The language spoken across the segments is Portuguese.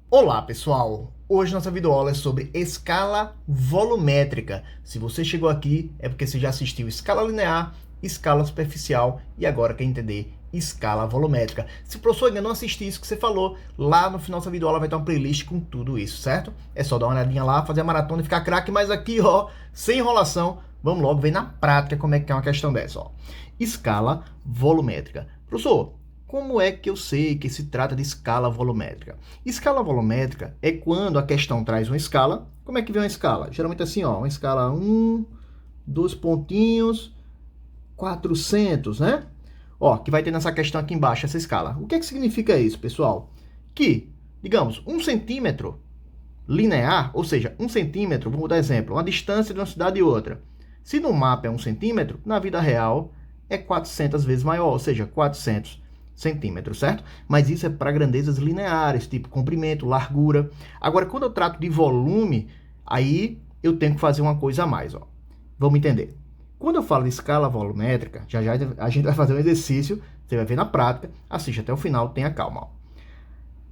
Olá pessoal, hoje nossa videoaula é sobre escala volumétrica. Se você chegou aqui é porque você já assistiu escala linear, escala superficial e agora quer entender escala volumétrica. Se o professor ainda não assistiu isso que você falou, lá no final dessa videoaula vai ter uma playlist com tudo isso, certo? É só dar uma olhadinha lá, fazer a maratona e ficar craque, mas aqui ó, sem enrolação, vamos logo ver na prática como é que é uma questão dessa, ó. Escala volumétrica. Professor, como é que eu sei que se trata de escala volumétrica? Escala volumétrica é quando a questão traz uma escala. Como é que vem uma escala? Geralmente assim, ó, uma escala 1, 2 pontinhos, 400, né? Ó, que vai ter nessa questão aqui embaixo, essa escala. O que é que significa isso, pessoal? Que, digamos, 1 centímetro linear, ou seja, 1 centímetro, vamos dar exemplo, uma distância de uma cidade e outra. Se no mapa é 1 centímetro, na vida real é 400 vezes maior, ou seja, 400 centímetros, certo? Mas isso é para grandezas lineares, tipo comprimento, largura. Agora, quando eu trato de volume, aí eu tenho que fazer uma coisa a mais, ó. Vamos entender. Quando eu falo de escala volumétrica, já a gente vai fazer um exercício, você vai ver na prática, assiste até o final, tenha calma, ó.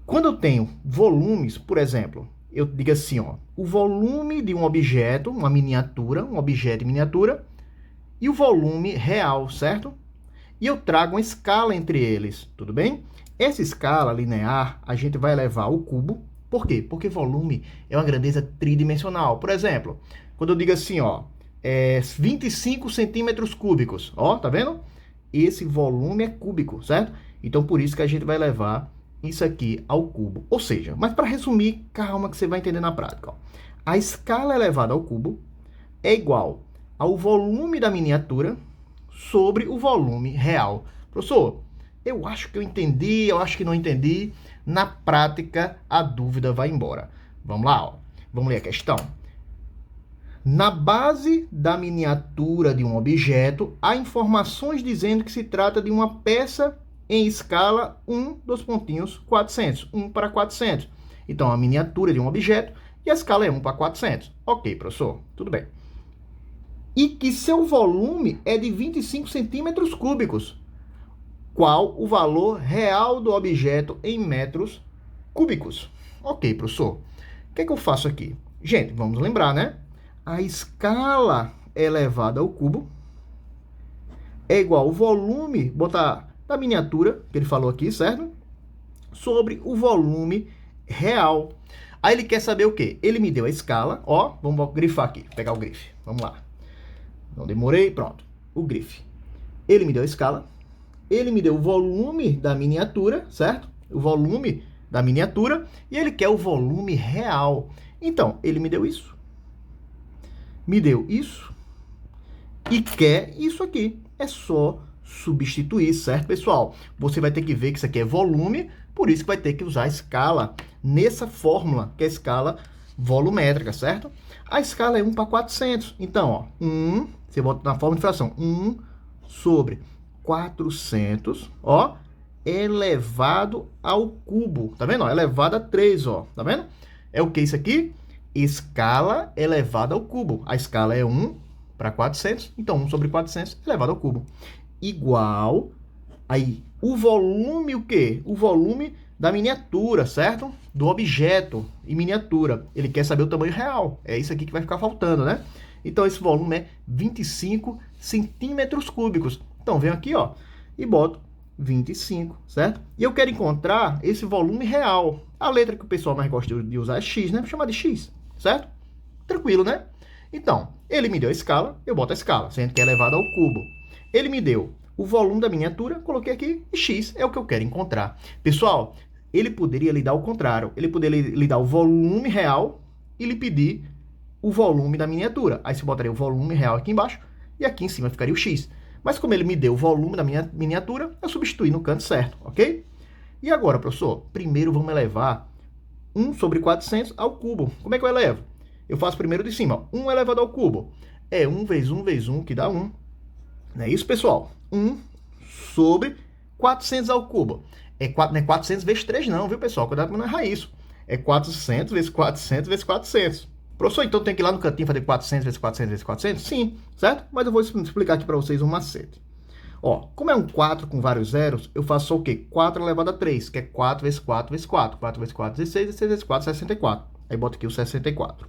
Quando eu tenho volumes, por exemplo, eu digo assim, ó, o volume de um objeto, uma miniatura, um objeto em miniatura, e o volume real, certo? E eu trago uma escala entre eles, tudo bem? Essa escala linear a gente vai levar ao cubo. Por quê? Porque volume é uma grandeza tridimensional. Por exemplo, quando eu digo assim, ó, 25 centímetros cúbicos, ó, tá vendo? Esse volume é cúbico, certo? Então, por isso que a gente vai levar isso aqui ao cubo. Ou seja, mas para resumir, calma que você vai entender na prática, ó. A escala elevada ao cubo é igual ao volume da miniatura sobre o volume real. Professor, eu acho que eu entendi, eu acho que não entendi. Na prática, a dúvida vai embora. Vamos lá, ó. Vamos ler a questão. Na base da miniatura de um objeto, há informações dizendo que se trata de uma peça em escala 1 dos pontinhos 400, 1 para 400. Então, a miniatura de um objeto e a escala é 1 para 400. Ok, professor, tudo bem. E que seu volume é de 25 centímetros cúbicos. Qual o valor real do objeto em metros cúbicos? Ok, professor. O que é que eu faço aqui? Gente, vamos lembrar, né? A escala elevada ao cubo é igual ao volume, botar da miniatura, que ele falou aqui, certo? Sobre o volume real. Aí ele quer saber o quê? Ele me deu a escala, ó, vamos grifar aqui, pegar o grife, vamos lá. Não demorei, pronto. O grife. Ele me deu a escala. Ele me deu o volume da miniatura, certo? O volume da miniatura. E ele quer o volume real. Então, ele me deu isso. Me deu isso. E quer isso aqui. É só substituir, certo, pessoal? Você vai ter que ver que isso aqui é volume. Por isso que vai ter que usar a escala nessa fórmula, que é a escala volumétrica, certo? A escala é 1 para 400. Então, ó, 1, você bota na forma de fração, 1 sobre 400, ó, elevado ao cubo. Tá vendo? Ó, elevado a 3, ó. Tá vendo? É o que isso aqui? Escala elevada ao cubo. A escala é 1 para 400, então 1 sobre 400 elevado ao cubo. Igual, aí, o volume o quê? O volume da miniatura, certo? Do objeto em miniatura. Ele quer saber o tamanho real. É isso aqui que vai ficar faltando, né? Então, esse volume é 25 centímetros cúbicos. Então, venho aqui, ó, e boto 25, certo? E eu quero encontrar esse volume real. A letra que o pessoal mais gosta de usar é X, né? Vou chamar de X, certo? Tranquilo, né? Então, ele me deu a escala, eu boto a escala, sendo que é elevado ao cubo. Ele me deu o volume da miniatura, coloquei aqui, e X é o que eu quero encontrar. Pessoal, ele poderia lhe dar o contrário. Ele poderia lhe dar o volume real e lhe pedir o volume da miniatura. Aí você botaria o volume real aqui embaixo e aqui em cima ficaria o X. Mas como ele me deu o volume da minha miniatura, eu substituí no canto certo, ok? E agora, professor, primeiro vamos elevar 1 sobre 400 ao cubo. Como é que eu elevo? Eu faço primeiro de cima. 1 elevado ao cubo é 1 vezes 1 vezes 1, que dá 1. Não é isso, pessoal? 1 sobre 400 ao cubo. Não é 400 vezes 3 não, viu, pessoal? Cuidado para não errar isso. É 400 vezes 400 vezes 400. Professor, então tem que ir lá no cantinho fazer 400 vezes 400 vezes 400? Sim, certo? Mas eu vou explicar aqui para vocês um macete. Ó, como é um 4 com vários zeros, eu faço só o quê? 4 elevado a 3, que é 4 vezes 4 vezes 4. 4 vezes 4, 16, 16 vezes 4, 64. Aí boto aqui o 64.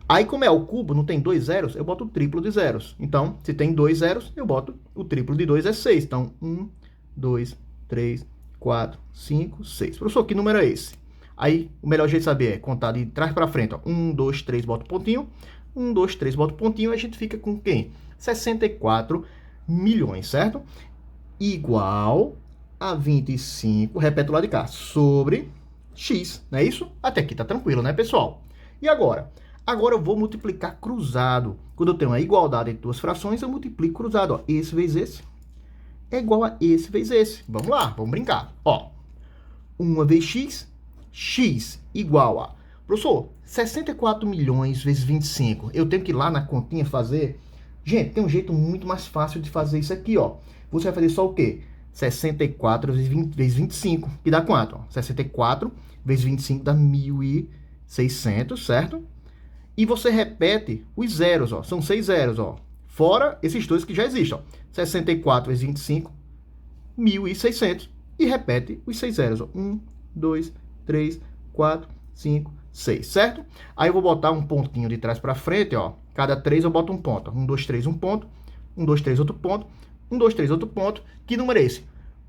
Aí, como é o cubo, não tem dois zeros, eu boto o triplo de zeros. Então, se tem dois zeros, eu boto o triplo de 2 é 6. Então, 1, 2, 3, 4, 5, 6. Professor, que número é esse? Aí, o melhor jeito de saber é contar de trás para frente. Ó. 1, 2, 3, bota o pontinho. 1, 2, 3, bota o pontinho. E a gente fica com quem? 64 milhões, certo? Igual a 25, repete o lado de cá, sobre x, não é isso? Até aqui tá tranquilo, né, pessoal? E agora? Agora eu vou multiplicar cruzado. Quando eu tenho uma igualdade entre duas frações, eu multiplico cruzado. Ó. Esse vezes esse é igual a esse vezes esse. Vamos lá, vamos brincar. Ó, 1 vezes x, x igual a... Professor, 64 milhões vezes 25. Eu tenho que ir lá na continha fazer... Gente, tem um jeito muito mais fácil de fazer isso aqui, ó. Você vai fazer só o quê? 64 vezes 25, que dá quanto? Ó? 64 vezes 25 dá 1.600, certo? E você repete os zeros, ó. São 6 zeros, ó. Fora esses dois que já existem, ó. 64 vezes 25, 1.600. E repete os 6 zeros, ó. 1, 2, 3, 4, 5, 6, certo? Aí eu vou botar um pontinho de trás para frente, ó. Cada 3 eu boto um ponto. 1, 2, 3, um ponto. 1, 2, 3, outro ponto. 1, 2, 3, outro ponto. Que número é esse?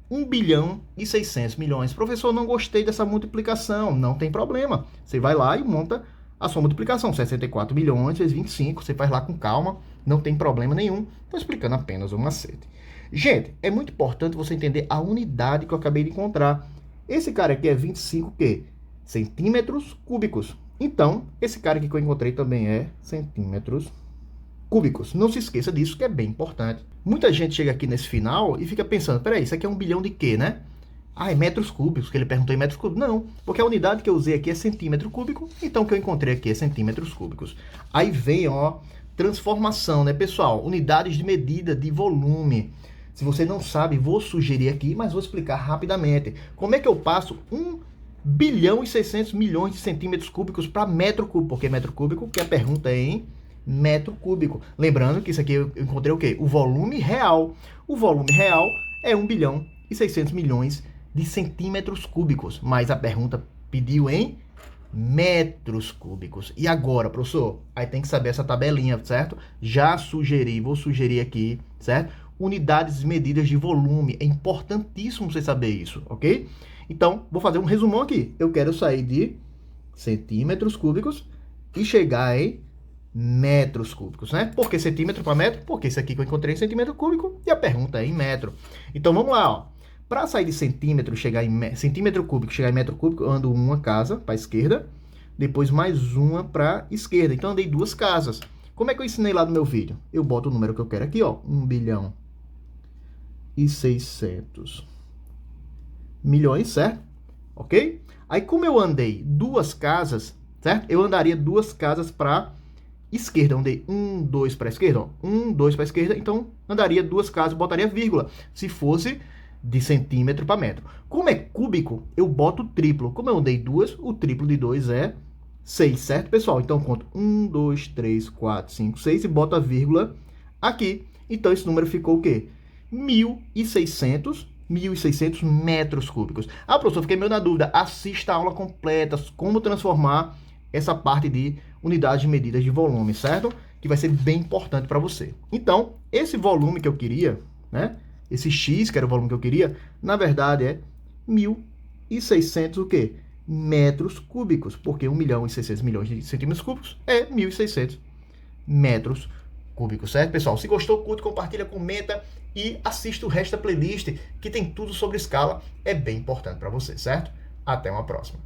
1 bilhão e 600 milhões. Professor, não gostei dessa multiplicação. Não tem problema. Você vai lá e monta a sua multiplicação. 64 milhões vezes 25. Você faz lá com calma. Não tem problema nenhum. Estou explicando apenas o macete. Gente, é muito importante você entender a unidade que eu acabei de encontrar. Esse cara aqui é 25 o quê? Centímetros cúbicos. Então, esse cara aqui que eu encontrei também é centímetros cúbicos. Não se esqueça disso, que é bem importante. Muita gente chega aqui nesse final e fica pensando, peraí, isso aqui é 1 bilhão de quê, né? Ah, é metros cúbicos, que ele perguntou em metros cúbicos. Não, porque a unidade que eu usei aqui é centímetro cúbico, então o que eu encontrei aqui é centímetros cúbicos. Aí vem, ó, transformação, né, pessoal? Unidades de medida de volume. Se você não sabe, vou sugerir aqui, mas vou explicar rapidamente. Como é que eu passo 1 bilhão e 600 milhões de centímetros cúbicos para metro cúbico? Porque metro cúbico, que a pergunta é em metro cúbico. Lembrando que isso aqui eu encontrei o quê? O volume real. O volume real é 1 bilhão e 600 milhões de centímetros cúbicos. Mas a pergunta pediu em metros cúbicos. E agora, professor? Aí tem que saber essa tabelinha, certo? Já sugeri, vou sugerir aqui, certo? Unidades medidas de volume. É importantíssimo você saber isso, ok? Então, vou fazer um resumão aqui. Eu quero sair de centímetros cúbicos e chegar em metros cúbicos, né? Por que centímetro para metro? Porque esse aqui que eu encontrei em centímetro cúbico e a pergunta é em metro. Então, vamos lá, ó. Para sair de centímetro, chegar em centímetro cúbico, chegar em metro cúbico, eu ando uma casa para a esquerda, depois mais uma para a esquerda. Então, andei duas casas. Como é que eu ensinei lá no meu vídeo? Eu boto o número que eu quero aqui, ó. 1 bilhão e 600 milhões, certo? Ok? Aí, como eu andei duas casas, certo? Eu andaria duas casas para esquerda. Eu andei 1, 2 para a esquerda, ó. 1, 2 para a esquerda. Então, andaria duas casas, botaria vírgula. Se fosse de centímetro para metro. Como é cúbico, eu boto triplo. Como eu andei duas, o triplo de 2 é 6, certo, pessoal? Então, eu conto 1, 2, 3, 4, 5, 6 e boto a vírgula aqui. Então, esse número ficou o quê? 1.600 metros cúbicos. Ah, professor, fiquei meio na dúvida. Assista a aula completa, como transformar essa parte de unidades de medidas de volume, certo? Que vai ser bem importante para você. Então, esse volume que eu queria, né? Esse X, que era o volume que eu queria, na verdade é 1.600 o quê? Metros cúbicos, porque 1 milhão e 600 milhões de centímetros cúbicos é 1.600 metros cúbicos, certo, pessoal? Se gostou, curte, compartilha, comenta e assista o resto da playlist, que tem tudo sobre escala, é bem importante para você, certo? Até uma próxima.